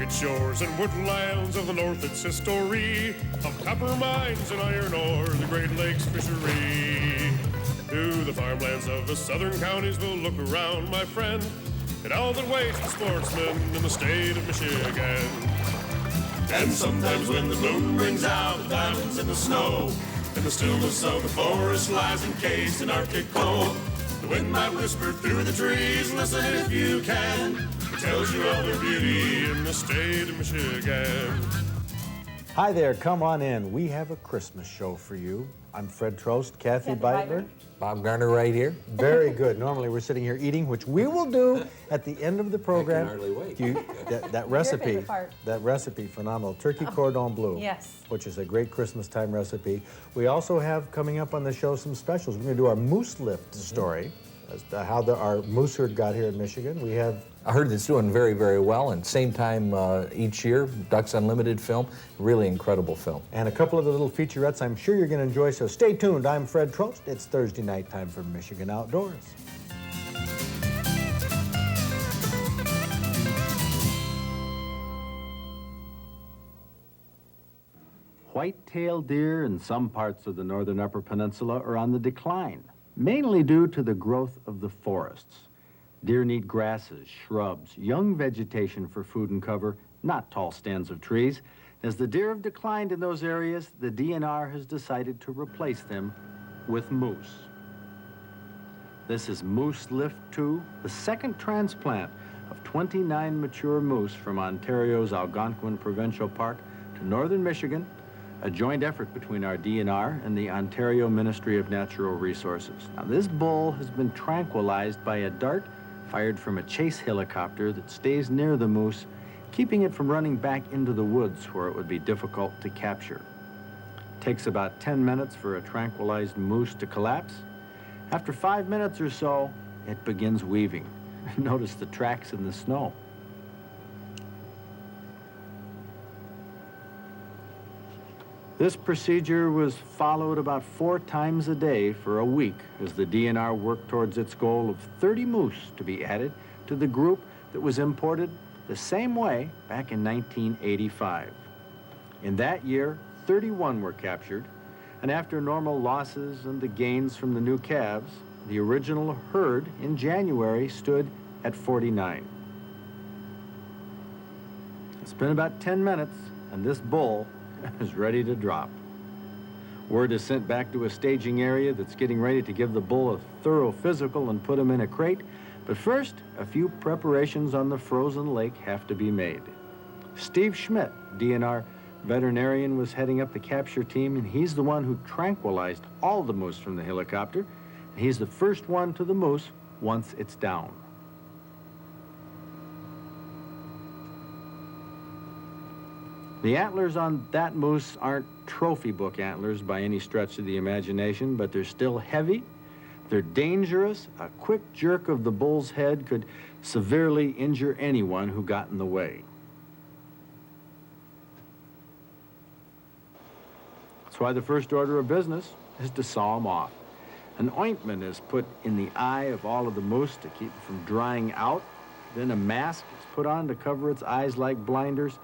rugged shores and woodlands of the north, it's history of copper mines and iron ore, the Great Lakes fishery. To the farmlands of the southern counties we'll look around, my friend, and all that waits the sportsmen in the state of Michigan. And sometimes when the moon brings out the diamonds in the snow, and the stillness of the forest lies encased in Arctic cold, the wind might whisper through the trees, listen if you can. It tells you of their beauty in the state of Michigan. Hi there, come on in. We have a Christmas show for you. I'm Fred Trost, Kathy Beitler. Bob Garner right here. Very good. Normally we're sitting here eating, which we will do at the end of the program. I can hardly wait. That recipe, phenomenal. Turkey cordon bleu. Yes. Which is a great Christmas time recipe. We also have coming up on the show some specials. We're going to do our moose lift story, as to how our moose herd got here in Michigan. We have... I heard it's doing very, very well, and same time each year, Ducks Unlimited film, really incredible film. And a couple of the little featurettes I'm sure you're going to enjoy, so stay tuned. I'm Fred Trost. It's Thursday night time for Michigan Outdoors. White-tailed deer in some parts of the northern Upper Peninsula are on the decline, mainly due to the growth of the forests. Deer need grasses, shrubs, young vegetation for food and cover, not tall stands of trees. As the deer have declined in those areas, the DNR has decided to replace them with moose. This is Moose Lift 2, the second transplant of 29 mature moose from Ontario's Algonquin Provincial Park to northern Michigan, a joint effort between our DNR and the Ontario Ministry of Natural Resources. Now, this bull has been tranquilized by a dart fired from a chase helicopter that stays near the moose, keeping it from running back into the woods where it would be difficult to capture. It takes about 10 minutes for a tranquilized moose to collapse. After 5 minutes or so, it begins weaving. Notice the tracks in the snow. This procedure was followed about 4 times a day for a week as the DNR worked towards its goal of 30 moose to be added to the group that was imported the same way back in 1985. In that year, 31 were captured, and after normal losses and the gains from the new calves, the original herd in January stood at 49. It's been about 10 minutes, and this bull is ready to drop. Word is sent back to a staging area that's getting ready to give the bull a thorough physical and put him in a crate. But first, a few preparations on the frozen lake have to be made. Steve Schmidt, DNR veterinarian, was heading up the capture team, and he's the one who tranquilized all the moose from the helicopter. And he's the first one to the moose once it's down. The antlers on that moose aren't trophy book antlers by any stretch of the imagination, but they're still heavy, they're dangerous. A quick jerk of the bull's head could severely injure anyone who got in the way. That's why the first order of business is to saw them off. An ointment is put in the eye of all of the moose to keep it from drying out. Then a mask is put on to cover its eyes like blinders.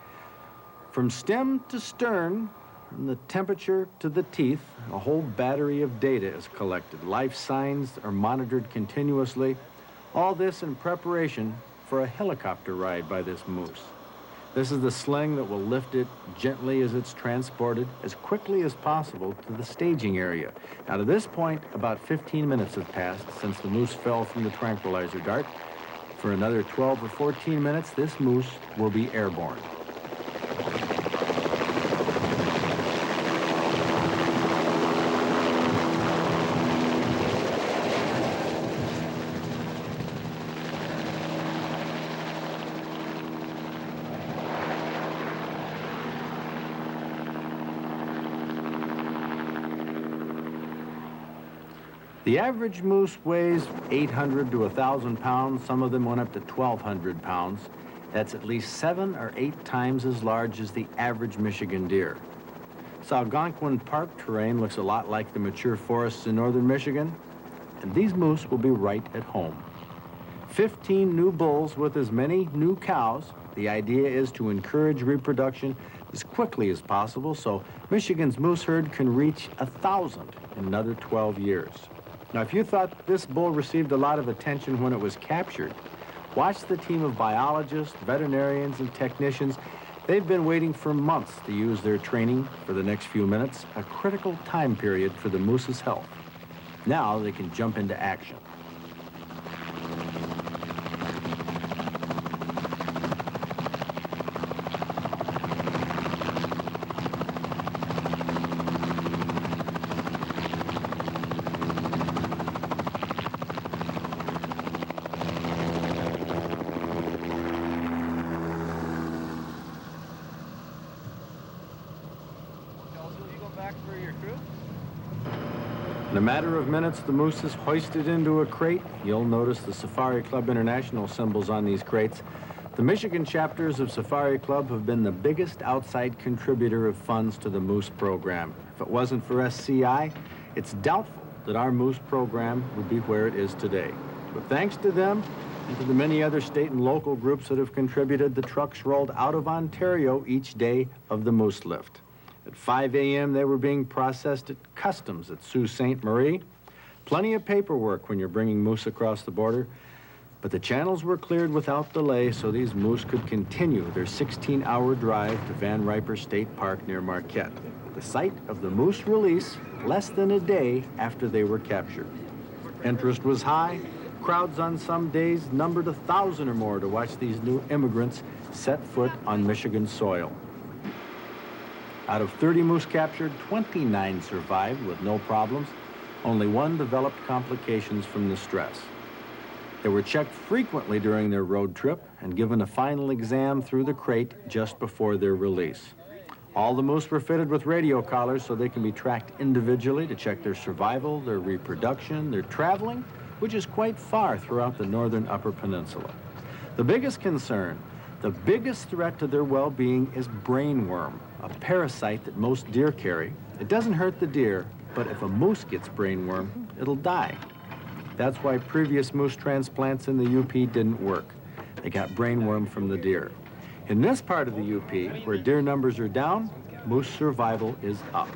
From stem to stern, from the temperature to the teeth, a whole battery of data is collected. Life signs are monitored continuously. All this in preparation for a helicopter ride by this moose. This is the sling that will lift it gently as it's transported as quickly as possible to the staging area. Now, to this point, about 15 minutes have passed since the moose fell from the tranquilizer dart. For another 12 or 14 minutes, this moose will be airborne. The average moose weighs 800 to 1,000 pounds. Some of them went up to 1,200 pounds. That's at least 7 or 8 times as large as the average Michigan deer. This Algonquin Park terrain looks a lot like the mature forests in northern Michigan, and these moose will be right at home. 15 new bulls with as many new cows. The idea is to encourage reproduction as quickly as possible so Michigan's moose herd can reach 1,000 in another 12 years. Now, if you thought this bull received a lot of attention when it was captured, watch the team of biologists, veterinarians, and technicians. They've been waiting for months to use their training for the next few minutes, a critical time period for the moose's health. Now they can jump into action. In a matter of minutes, the moose is hoisted into a crate. You'll notice the Safari Club International symbols on these crates. The Michigan chapters of Safari Club have been the biggest outside contributor of funds to the moose program. If it wasn't for SCI, it's doubtful that our moose program would be where it is today. But thanks to them and to the many other state and local groups that have contributed, the trucks rolled out of Ontario each day of the moose lift. At 5 a.m., they were being processed at customs at Sault Ste. Marie. Plenty of paperwork when you're bringing moose across the border, but the channels were cleared without delay so these moose could continue their 16-hour drive to Van Riper State Park near Marquette, the site of the moose release less than a day after they were captured. Interest was high. Crowds on some days numbered 1,000 or more to watch these new immigrants set foot on Michigan soil. Out of 30 moose captured, 29 survived with no problems. Only one developed complications from the stress. They were checked frequently during their road trip and given a final exam through the crate just before their release. All the moose were fitted with radio collars so they can be tracked individually to check their survival, their reproduction, their traveling, which is quite far throughout the northern Upper Peninsula. The biggest concern, the biggest threat to their well-being is brainworm, a parasite that most deer carry. It doesn't hurt the deer, but if a moose gets brainworm, it'll die. That's why previous moose transplants in the UP didn't work. They got brainworm from the deer. In this part of the UP, where deer numbers are down, moose survival is up.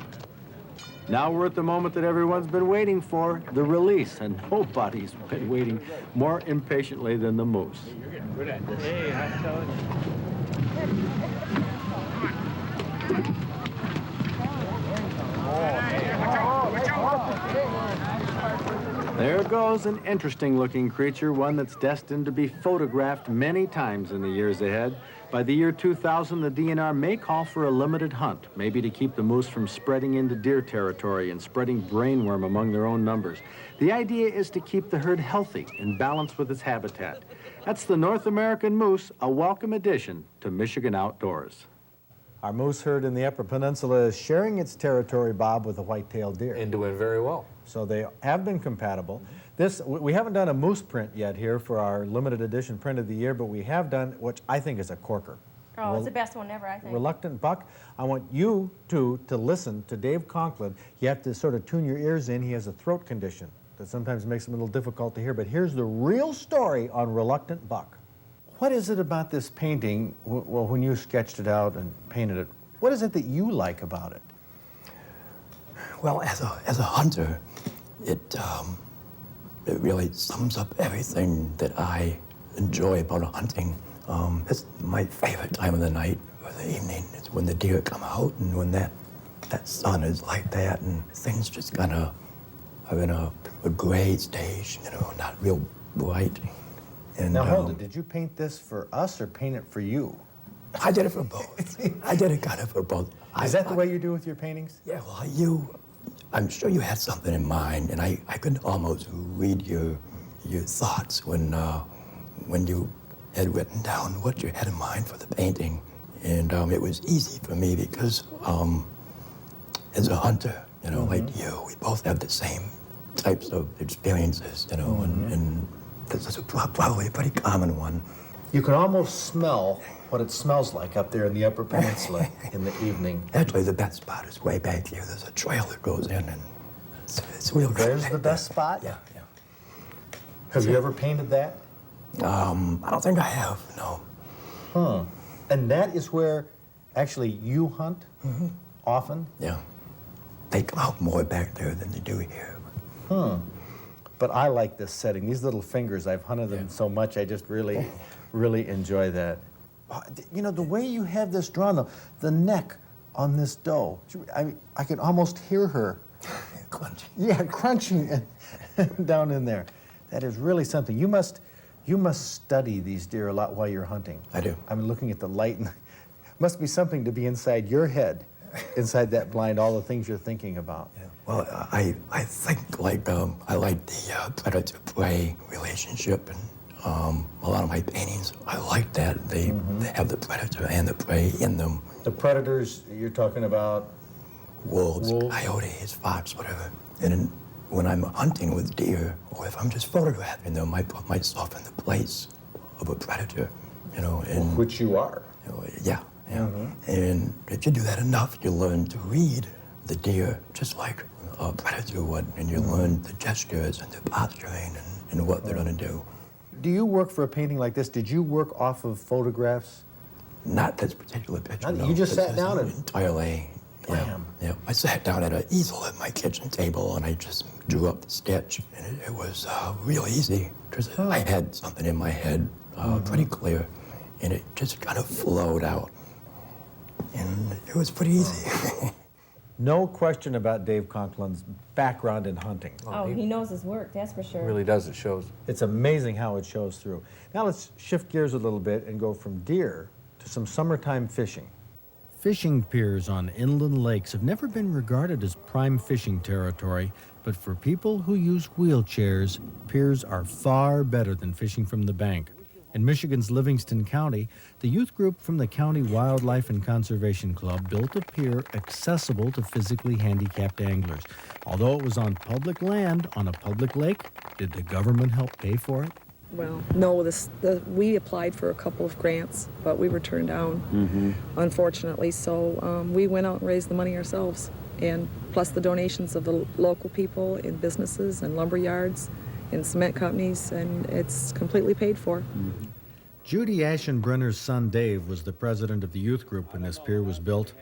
Now we're at the moment that everyone's been waiting for, the release, and nobody's been waiting more impatiently than the moose. Hey, how's it going? There goes an interesting-looking creature, one that's destined to be photographed many times in the years ahead. By the year 2000, the DNR may call for a limited hunt, maybe to keep the moose from spreading into deer territory and spreading brainworm among their own numbers. The idea is to keep the herd healthy in balance with its habitat. That's the North American moose, a welcome addition to Michigan Outdoors. Our moose herd in the Upper Peninsula is sharing its territory, Bob, with the white-tailed deer. And doing very well. So they have been compatible. We haven't done a moose print yet here for our limited edition print of the year, but we have done what I think is a corker. Oh, it's the best one ever, I think. Reluctant Buck. I want you two to listen to Dave Conklin. You have to sort of tune your ears in. He has a throat condition that sometimes makes him a little difficult to hear, but here's the real story on Reluctant Buck. What is it about this painting, well, when you sketched it out and painted it, what is it that you like about it? Well, as a hunter, it really sums up everything that I enjoy about hunting. It's my favorite time of the night or the evening. It's when the deer come out and when that sun is like that and things just kind of are in a gray stage, you know, not real bright. And, now, hold it. Did you paint this for us or paint it for you? I did it for both. I did it kind of for both. Is that the way you do with your paintings? Yeah, well, I'm sure you had something in mind, and I could almost read your thoughts when you had written down what you had in mind for the painting. And it was easy for me because as a hunter, you know, like you, we both have the same types of experiences, you know, and this is probably a pretty common one. You can almost smell what it smells like up there in the Upper Peninsula in the evening. Actually, the best spot is way back here. There's a trail that goes in, and it's real good. There's the best spot? Yeah. Have you ever painted that? I don't think I have, no. Huh. And that is where actually you hunt often? Yeah. They come out more back there than they do here. But I like this setting. These little fingers, I've hunted them so much, I just really, really enjoy that. You know, the way you have this drawn, though, the neck on this doe, I can almost hear her. Crunching. Yeah, crunching down in there. That is really something. You must study these deer a lot while you're hunting. I do. I'm looking at the light, and must be something to be inside your head, inside that blind, all the things you're thinking about. Yeah. Well, I think like I like the predator-prey relationship, and a lot of my paintings, I like that. They have the predator and the prey in them. The predators you're talking about? Wolves, coyotes, fox, whatever. And then when I'm hunting with deer, or if I'm just photographing them, I put myself in the place of a predator, you know. And, Which you are. you know, yeah. And if you do that enough, you learn to read the deer just like a predator would, and you learn the gestures and the posturing and what they're going to do. Do you work for a painting like this? Did you work off of photographs? Not this particular picture, no. You just This sat is down and... entirely. Yeah, Blam. yeah. I sat down at an easel at my kitchen table and I just drew up the sketch, and it was real easy because I had something in my head pretty clear, and it just kind of flowed out, and it was pretty easy. No question about Dave Conklin's background in hunting. Oh, he knows his work, that's for sure. Really does, it shows. It's amazing how it shows through. Now let's shift gears a little bit and go from deer to some summertime fishing. Fishing piers on inland lakes have never been regarded as prime fishing territory, but for people who use wheelchairs, piers are far better than fishing from the bank. In Michigan's Livingston County, the youth group from the County Wildlife and Conservation Club built a pier accessible to physically handicapped anglers. Although it was on public land on a public lake, did the government help pay for it? Well, no, we applied for a couple of grants, but we were turned down, unfortunately. So we went out and raised the money ourselves, and plus the donations of the local people in businesses and lumber yards and cement companies, and it's completely paid for. Judy Aschenbrenner's son Dave was the president of the youth group when this pier was built.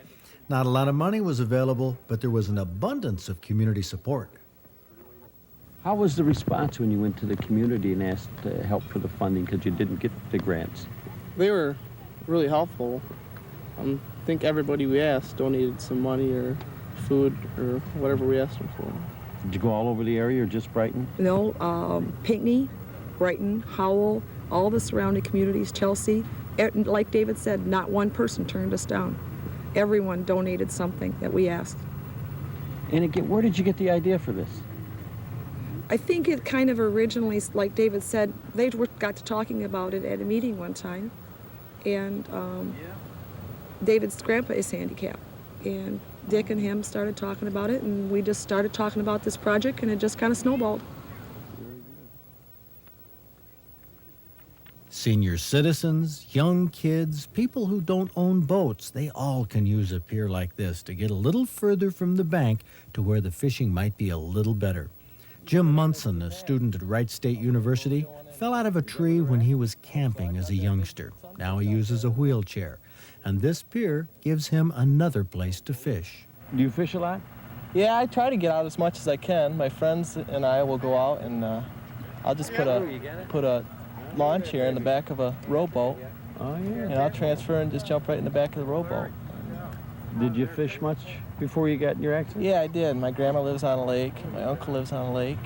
Not a lot of money was available, but there was an abundance of community support. How was the response when you went to the community and asked help for the funding because you didn't get the grants? They were really helpful. I think everybody we asked donated some money or food or whatever we asked them for. Did you go all over the area or just Brighton? No, Pinckney, Brighton, Howell, all the surrounding communities, Chelsea. Like David said, not one person turned us down. Everyone donated something that we asked. And again, where did you get the idea for this? I think it kind of originally, like David said, they got to talking about it at a meeting one time, and David's grandpa is handicapped, and Dick and him started talking about it, and we just started talking about this project, and it just kind of snowballed. Senior citizens, young kids, people who don't own boats, they all can use a pier like this to get a little further from the bank to where the fishing might be a little better. Jim Munson, a student at Wright State University, fell out of a tree when he was camping as a youngster. Now he uses a wheelchair, and this pier gives him another place to fish. Do you fish a lot? Yeah, I try to get out as much as I can. My friends and I will go out, and I'll just put a lawn chair in the back of a rowboat, and I'll transfer and just jump right in the back of the rowboat. Did you fish much before you got in your accident? Yeah, I did. My grandma lives on a lake. My uncle lives on a lake.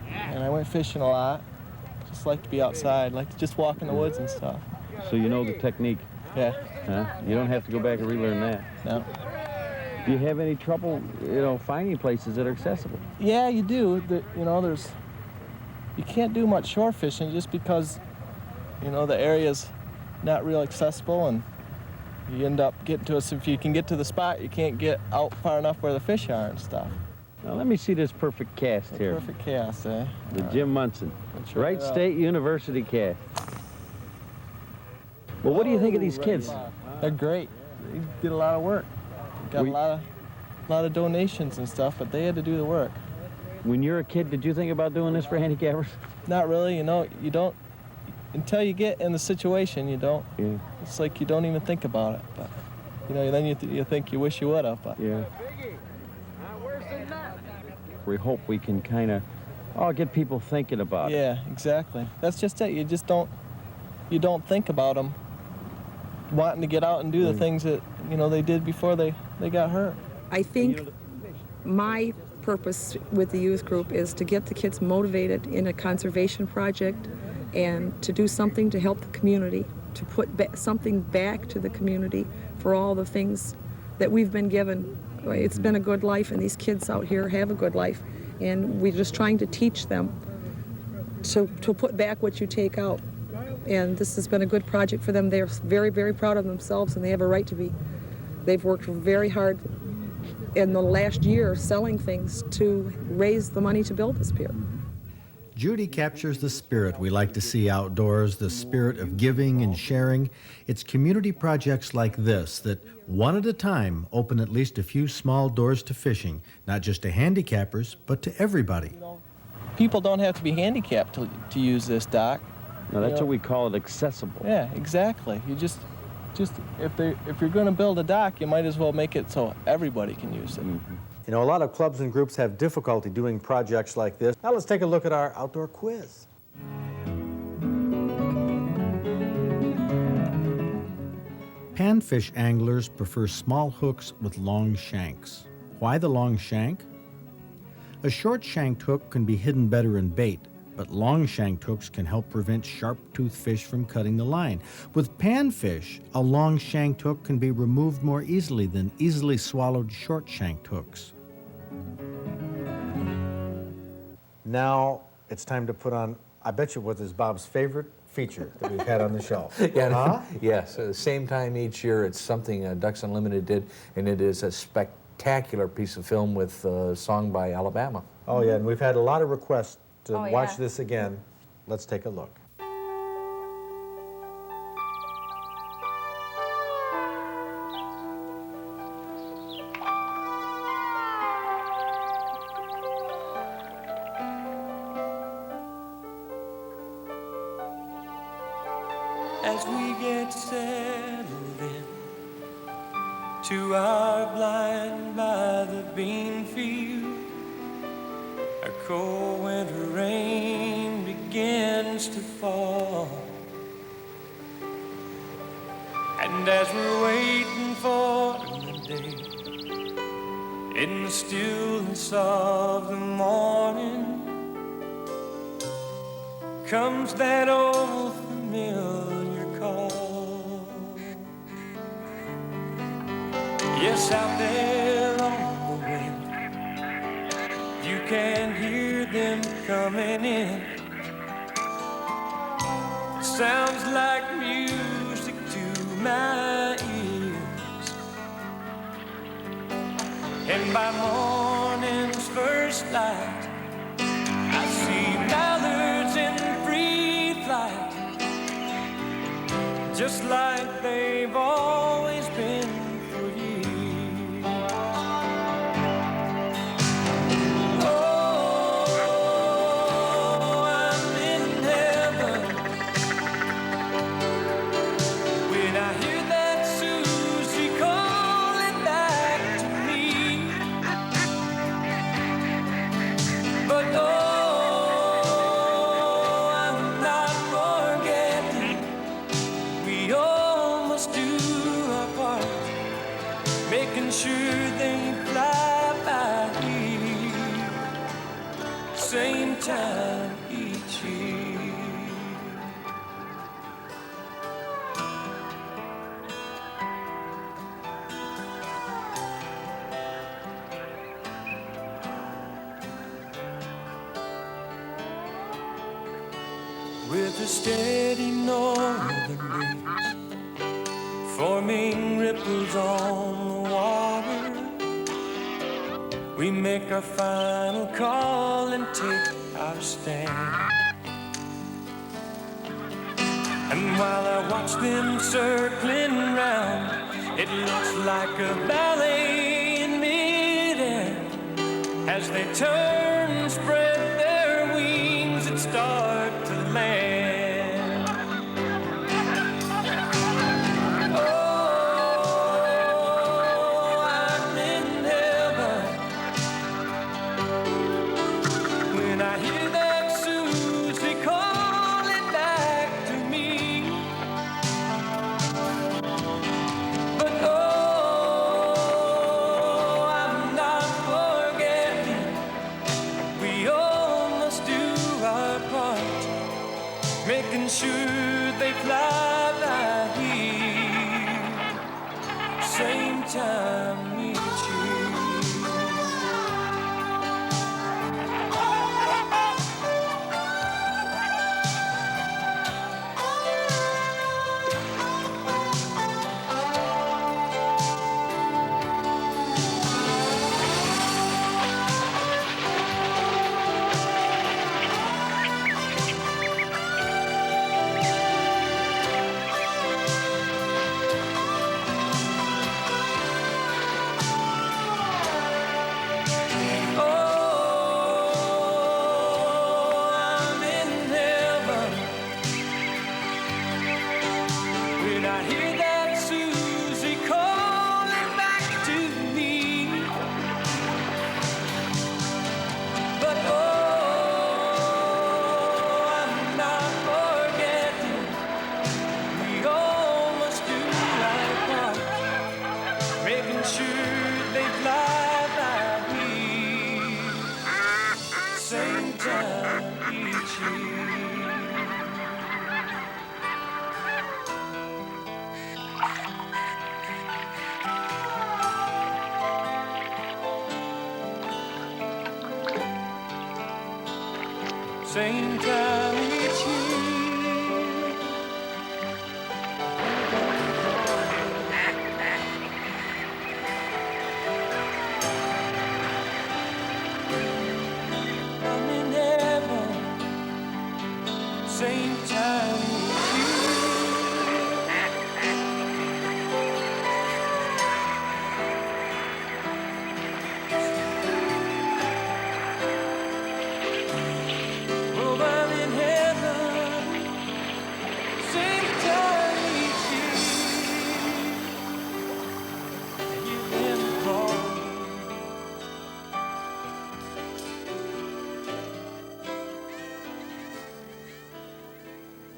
And I went fishing a lot. Just like to be outside, like to just walk in the woods and stuff. So you know the technique? Yeah. Huh? You don't have to go back and relearn that. No. Do you have any trouble, finding places that are accessible? Yeah, you do. You can't do much shore fishing just because, the area's not real accessible, and you end up getting to us. If you can get to the spot, you can't get out far enough where the fish are and stuff. Now let me see this perfect cast here. Perfect cast, eh? The Jim Munson, Wright State University cast. Well, what do you think of these kids? They're great. They did a lot of work. Got a lot of donations and stuff, but they had to do the work. When you were a kid, did you think about doing this for handicappers? Not really. You don't until you get in the situation, you don't. Yeah. It's like you don't even think about it. But you know, then you think you wish you would have. But Yeah. We hope we can kind of get people thinking about it. yeah, exactly. That's just it. You just don't think about them wanting to get out and do the things that they did before they got hurt. I think my purpose with the youth group is to get the kids motivated in a conservation project and to do something to help the community, to put something back to the community for all the things that we've been given. It's been a good life, and these kids out here have a good life, and we're just trying to teach them to put back what you take out. And this has been a good project for them. They're very, very proud of themselves, and they have a right to be. They've worked very hard in the last year selling things to raise the money to build this pier. Judy captures the spirit we like to see outdoors, the spirit of giving and sharing. It's community projects like this that, one at a time, open at least a few small doors to fishing, not just to handicappers, but to everybody. People don't have to be handicapped to use this dock. Now, that's what we call it, accessible. Yeah, exactly. You just if you're going to build a dock, you might as well make it so everybody can use it. Mm-hmm. You know, a lot of clubs and groups have difficulty doing projects like this. Now let's take a look at our outdoor quiz. Panfish anglers prefer small hooks with long shanks. Why the long shank? A short-shanked hook can be hidden better in bait, but long-shanked hooks can help prevent sharp-toothed fish from cutting the line. With panfish, a long-shanked hook can be removed more easily than easily swallowed short-shanked hooks. Now it's time to put on, I bet you what is Bob's favorite feature that we've had on the show. Yeah, yes, at the same time each year, it's something Ducks Unlimited did, and it is a spectacular piece of film with a song by Alabama. Oh yeah, and we've had a lot of requests to Oh, watch yeah. this again. Let's take a look. As we get settled in to our blind by the bean field, a cold winter rain begins to fall. And as we're waiting for the day, in the stillness of the morning, comes that old familiar call. Yes, out there on the wind, you can hear them coming in. It sounds like music to my ears. And by morning's first light, I see mallards in free flight, just like they've always been for years. Oh, I'm in heaven when I hear that Susie calling back to me. But I'm not forgetting, we all must do our part, making sure they fly by here, same time each year. With a steady northern breeze forming ripples on the water, we make our final call and take our stand. And while I watch them circling round, it looks like a ballet in midair. As they turn and spread their wings and start to land. making sure they fly by here, same time each year. Same time each year. I'm in heaven. Same time each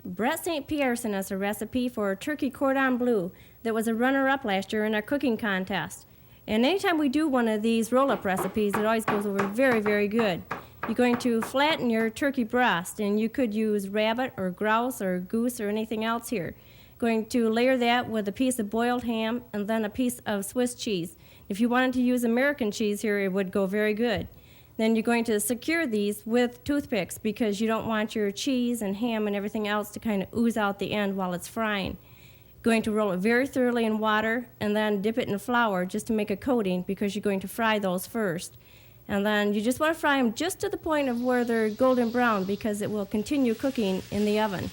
Brett St. Pierre sent us a recipe for turkey cordon bleu that was a runner-up last year in our cooking contest. And anytime we do one of these roll-up recipes, it always goes over very, very good. You're going to flatten your turkey breast, and you could use rabbit or grouse or goose or anything else here. Going to layer that with a piece of boiled ham and then a piece of Swiss cheese. If you wanted to use American cheese here, it would go very good. Then you're going to secure these with toothpicks because you don't want your cheese and ham and everything else to kind of ooze out the end while it's frying. Going to roll it very thoroughly in water and then dip it in flour just to make a coating because you're going to fry those first. And then you just want to fry them just to the point of where they're golden brown because it will continue cooking in the oven.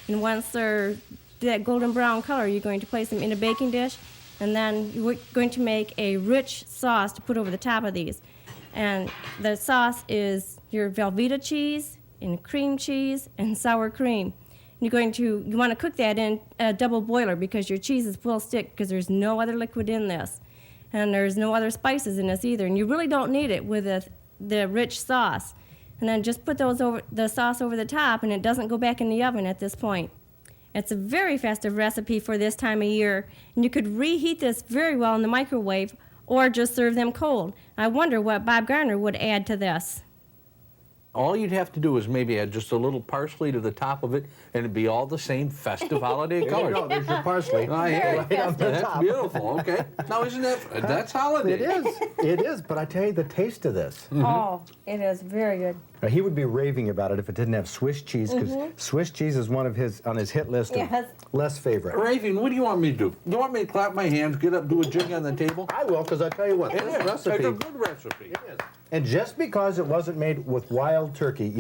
And once they're that golden brown color, you're going to place them in a baking dish, and then you're going to make a rich sauce to put over the top of these. And the sauce is your Velveeta cheese and cream cheese and sour cream. You want to cook that in a double boiler because your cheeses will stick because there's no other liquid in this. And there's no other spices in this either. And you really don't need it with the rich sauce. And then just put the sauce over the top, and it doesn't go back in the oven at this point. It's a very festive recipe for this time of year. And you could reheat this very well in the microwave or just serve them cold. I wonder what Bob Garner would add to this. All you'd have to do is maybe add just a little parsley to the top of it, and it'd be all the same festive holiday colors. There you go, there's your parsley. Right on the that's top. beautiful, okay. Now, isn't that's holiday? It is, but I tell you, the taste of this. Mm-hmm. Oh, it is very good. Now, he would be raving about it if it didn't have Swiss cheese, because Swiss cheese is one of on his hit list of less favorite. Raving, what do you want me to do? You want me to clap my hands, get up, do a jig on the table? I will, because I tell you what, this recipe. It's a good recipe. It is. And just because it wasn't made with wild turkey,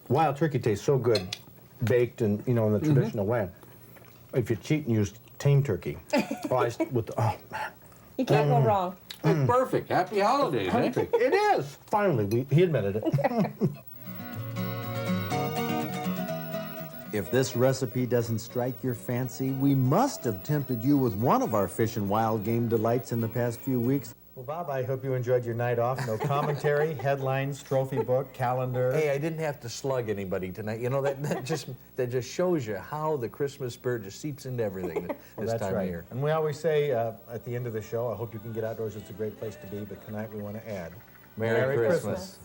wild turkey tastes so good baked and, in the traditional way. If you cheat and use tame turkey. Oh, man. You can't go wrong. It's perfect. Happy holidays, Perfect. It is. Finally, he admitted it. If this recipe doesn't strike your fancy, we must have tempted you with one of our fish and wild game delights in the past few weeks. Well, Bob, I hope you enjoyed your night off. No commentary, headlines, trophy book, calendar. Hey, I didn't have to slug anybody tonight. That just shows you how the Christmas spirit just seeps into everything this time of year. And we always say at the end of the show, I hope you can get outdoors. It's a great place to be. But tonight we want to add Merry Christmas.